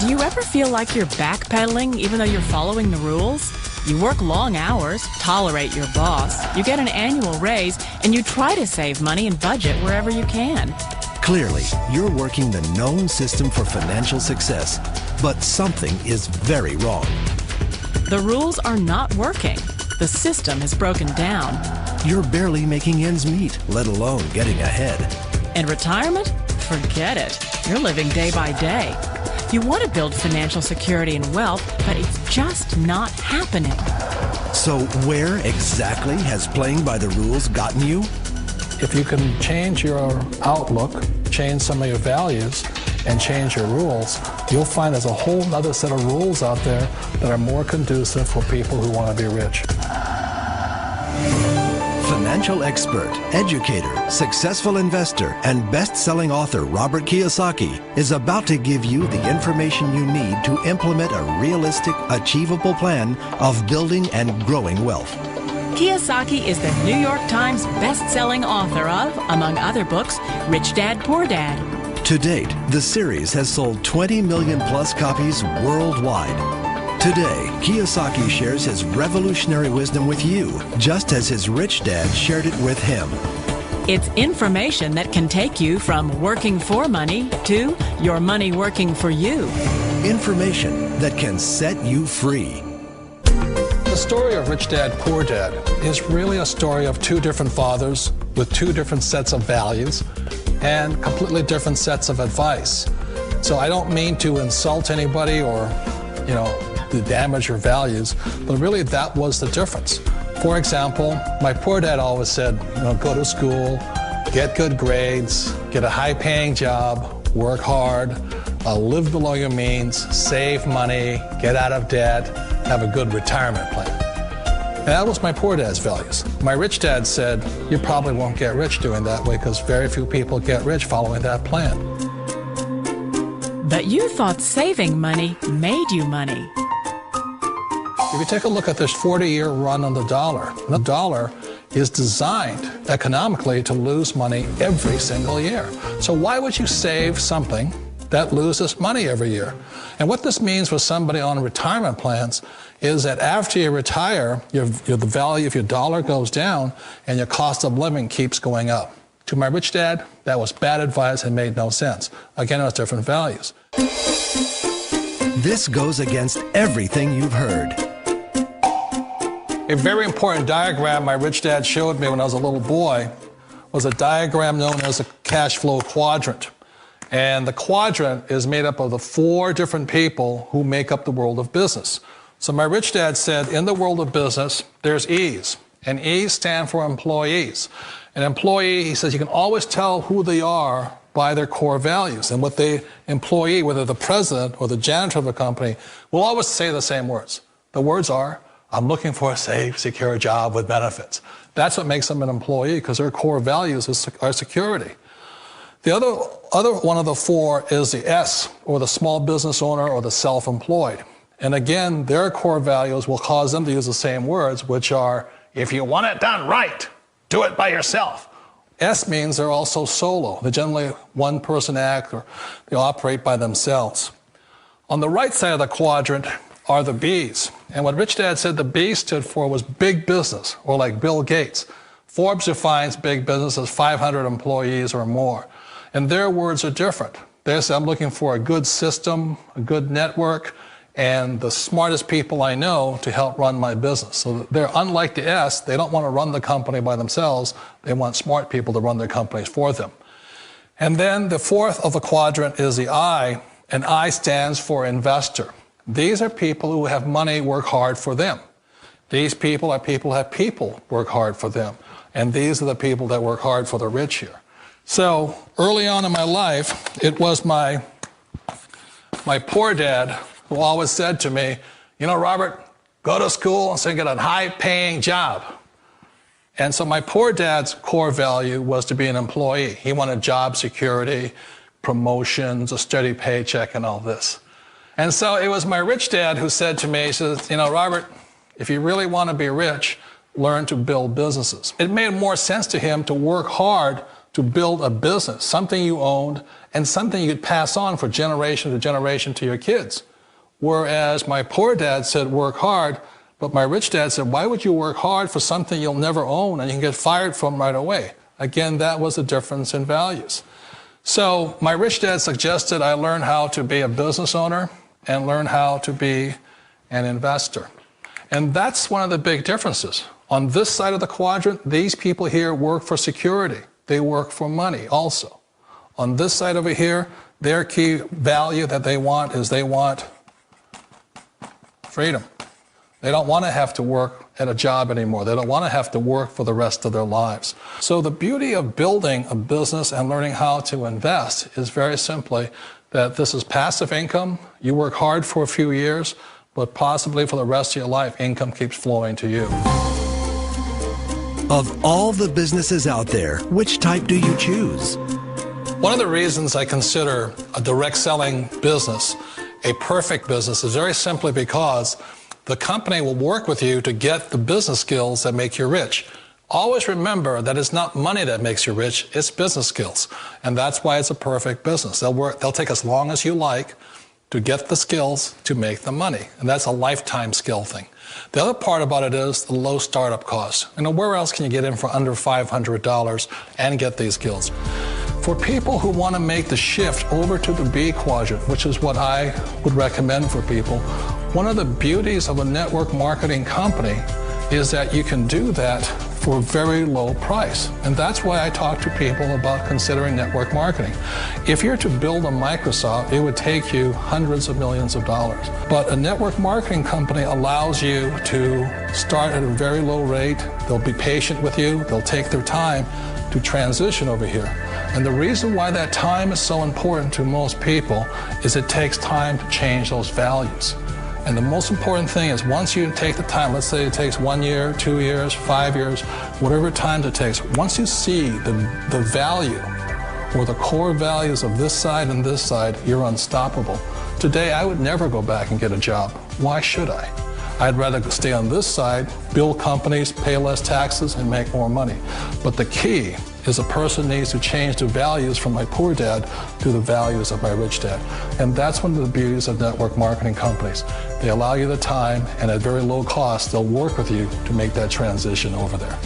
Do you ever feel like you're backpedaling even though you're following the rules? You work long hours, tolerate your boss, you get an annual raise, and you try to save money and budget wherever you can. Clearly, you're working the known system for financial success, but something is very wrong. The rules are not working. The system is broken down. You're barely making ends meet, let alone getting ahead. And retirement? Forget it. You're living day by day. You want to build financial security and wealth, but it's just not happening. So where exactly has playing by the rules gotten you? If you can change your outlook, change some of your values, and change your rules, you'll find there's a whole other set of rules out there that are more conducive for people who want to be rich. Financial expert, educator, successful investor, and best-selling author Robert Kiyosaki is about to give you the information you need to implement a realistic, achievable plan of building and growing wealth. Kiyosaki is the New York Times best-selling author of, among other books, Rich Dad, Poor Dad. To date, the series has sold 20 million plus copies worldwide. Today, Kiyosaki shares his revolutionary wisdom with you, just as his rich dad shared it with him. It's information that can take you from working for money to your money working for you. Information that can set you free. The story of Rich Dad, Poor Dad is really a story of two different fathers with two different sets of values and completely different sets of advice. So I don't mean to insult anybody or, to damage your values, but really that was the difference. For example, my poor dad always said, go to school, get good grades, get a high-paying job, work hard, live below your means, save money, get out of debt, have a good retirement plan. And that was my poor dad's values. My rich dad said, you probably won't get rich doing that way because very few people get rich following that plan. But you thought saving money made you money. If you take a look at this 40-year run on the dollar is designed economically to lose money every single year. So why would you save something that loses money every year? And what this means for somebody on retirement plans is that after you retire, the value of your dollar goes down and your cost of living keeps going up. To my rich dad, that was bad advice and made no sense. Again, it was different values. This goes against everything you've heard. A very important diagram my rich dad showed me when I was a little boy was a diagram known as a cash flow quadrant. And the quadrant is made up of the four different people who make up the world of business. So my rich dad said, in the world of business, there's E's. And E's stand for employees. An employee, he says, you can always tell who they are by their core values. And what the employee, whether the president or the janitor of the company, will always say the same words. The words are, I'm looking for a safe, secure job with benefits. That's what makes them an employee, because their core values are security. The other one of the four is the S, or the small business owner or the self-employed. And again, their core values will cause them to use the same words, which are, if you want it done right, do it by yourself. S means they're also solo. They're generally one-person act, or they operate by themselves. On the right side of the quadrant are the B's. And what Rich Dad said the B stood for was big business, or like Bill Gates. Forbes defines big business as 500 employees or more. And their words are different. They say, I'm looking for a good system, a good network, and the smartest people I know to help run my business. So they're unlike the S. They don't want to run the company by themselves. They want smart people to run their companies for them. And then the fourth of the quadrant is the I, and I stands for investor. These are people who have money work hard for them. These people are people who have people work hard for them. And these are the people that work hard for the rich here. So early on in my life, it was my poor dad who always said to me, Robert, go to school and so get a high-paying job. And so my poor dad's core value was to be an employee. He wanted job security, promotions, a steady paycheck, and all this. And so it was my rich dad who said to me, he says, Robert, if you really want to be rich, learn to build businesses. It made more sense to him to work hard to build a business, something you owned and something you could pass on for generation to generation to your kids. Whereas my poor dad said, work hard, but my rich dad said, why would you work hard for something you'll never own and you can get fired from right away? Again, that was the difference in values. So my rich dad suggested I learn how to be a business owner and learn how to be an investor. And that's one of the big differences. On this side of the quadrant, these people here work for security. They work for money also. On this side over here, their key value that they want is they want freedom. They don't want to have to work at a job anymore. They don't want to have to work for the rest of their lives. So the beauty of building a business and learning how to invest is very simply that this is passive income. You work hard for a few years, but possibly for the rest of your life, income keeps flowing to you. Of all the businesses out there, which type do you choose? One of the reasons I consider a direct selling business a perfect business is very simply because the company will work with you to get the business skills that make you rich. Always remember that it's not money that makes you rich, it's business skills. And that's why it's a perfect business. They'll take as long as you like to get the skills to make the money. And that's a lifetime skill thing. The other part about it is the low startup cost. Where else can you get in for under $500 and get these skills? For people who want to make the shift over to the B quadrant, which is what I would recommend for people, one of the beauties of a network marketing company is that you can do that for a very low price. And that's why I talk to people about considering network marketing. If you're to build a Microsoft, it would take you hundreds of millions of dollars. But a network marketing company allows you to start at a very low rate. They'll be patient with you. They'll take their time to transition over here. And the reason why that time is so important to most people is it takes time to change those values. And the most important thing is once you take the time, let's say it takes 1 year, 2 years, 5 years, whatever time it takes, once you see the value or the core values of this side and this side, you're unstoppable. Today, I would never go back and get a job. Why should I? I'd rather stay on this side, build companies, pay less taxes, and make more money. But the key is a person needs to change the values from my poor dad to the values of my rich dad. And that's one of the beauties of network marketing companies. They allow you the time, and at very low cost, they'll work with you to make that transition over there.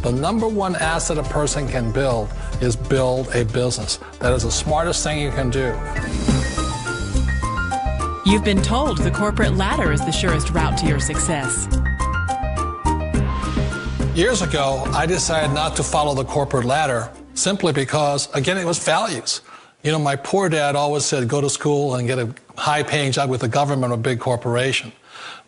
The number one asset a person can build is build a business. That is the smartest thing you can do. You've been told the corporate ladder is the surest route to your success. Years ago, I decided not to follow the corporate ladder simply because, again, it was values. You know, my poor dad always said, go to school and get a high-paying job with the government or a big corporation.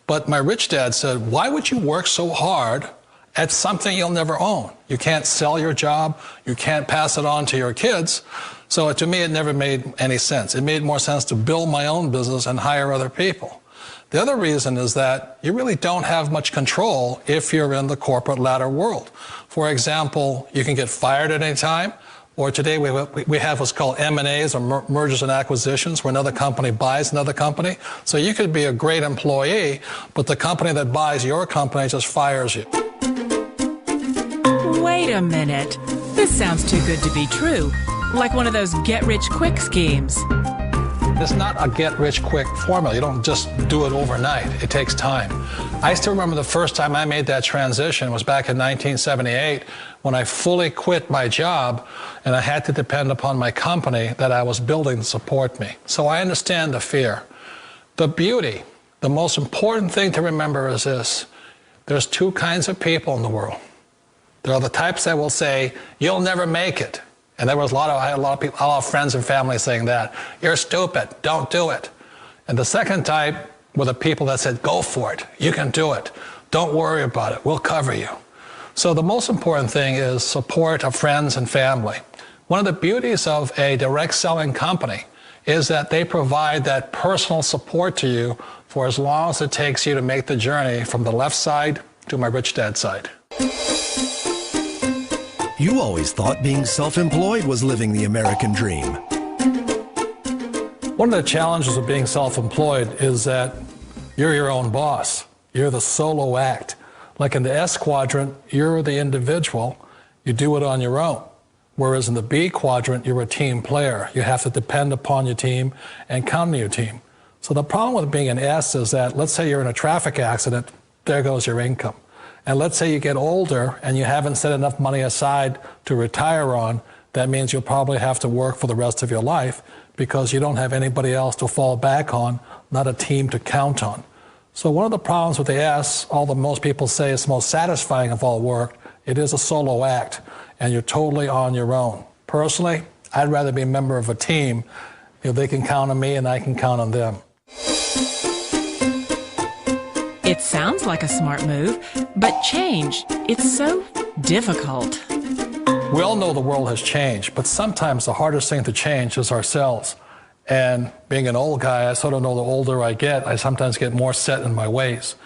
But my rich dad said, why would you work so hard at something you'll never own? You can't sell your job. You can't pass it on to your kids. So to me, it never made any sense. It made more sense to build my own business and hire other people. The other reason is that you really don't have much control if you're in the corporate ladder world. For example, you can get fired at any time, or today we have what's called M&As, or mergers and acquisitions, where another company buys another company. So you could be a great employee, but the company that buys your company just fires you. Wait a minute. This sounds too good to be true. Like one of those get-rich-quick schemes. It's not a get-rich-quick formula. You don't just do it overnight. It takes time. I still remember the first time I made that transition was back in 1978 when I fully quit my job and I had to depend upon my company that I was building to support me. So I understand the fear. The beauty, the most important thing to remember is this. There's two kinds of people in the world. There are the types that will say, you'll never make it. And I had a lot of people, a lot of friends and family saying that. You're stupid, don't do it. And the second type were the people that said, go for it, you can do it. Don't worry about it, we'll cover you. So the most important thing is support of friends and family. One of the beauties of a direct selling company is that they provide that personal support to you for as long as it takes you to make the journey from the left side to my rich dad side. You always thought being self-employed was living the American dream. One of the challenges of being self-employed is that you're your own boss. You're the solo act. Like in the S quadrant, you're the individual. You do it on your own. Whereas in the B quadrant, you're a team player. You have to depend upon your team and count on your team. So the problem with being an S is that, let's say you're in a traffic accident, there goes your income. And let's say you get older and you haven't set enough money aside to retire on, that means you'll probably have to work for the rest of your life because you don't have anybody else to fall back on, not a team to count on. So one of the problems with the S, although most people say it's the most satisfying of all work, it is a solo act, and you're totally on your own. Personally, I'd rather be a member of a team if they can count on me and I can count on them. It sounds like a smart move, but change, it's so difficult. We all know the world has changed, but sometimes the hardest thing to change is ourselves. And being an old guy, I sort of know the older I get, I sometimes get more set in my ways.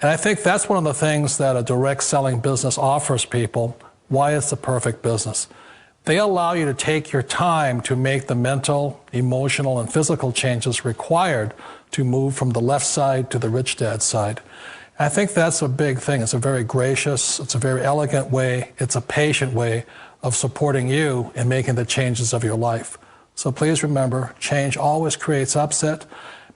And I think that's one of the things that a direct selling business offers people, why it's the perfect business. They allow you to take your time to make the mental, emotional, and physical changes required to move from the left side to the rich dad side. I think that's a big thing. It's a very gracious, it's a very elegant way, it's a patient way of supporting you in making the changes of your life. So please remember, change always creates upset,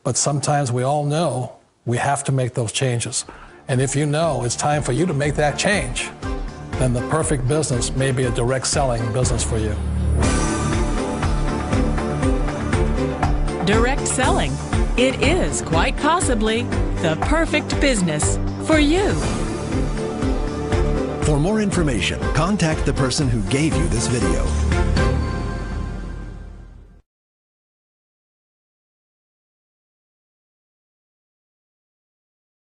but sometimes we all know we have to make those changes. And if you know it's time for you to make that change, then the perfect business may be a direct selling business for you. Direct selling. It is quite possibly the perfect business for you. For more information, contact the person who gave you this video.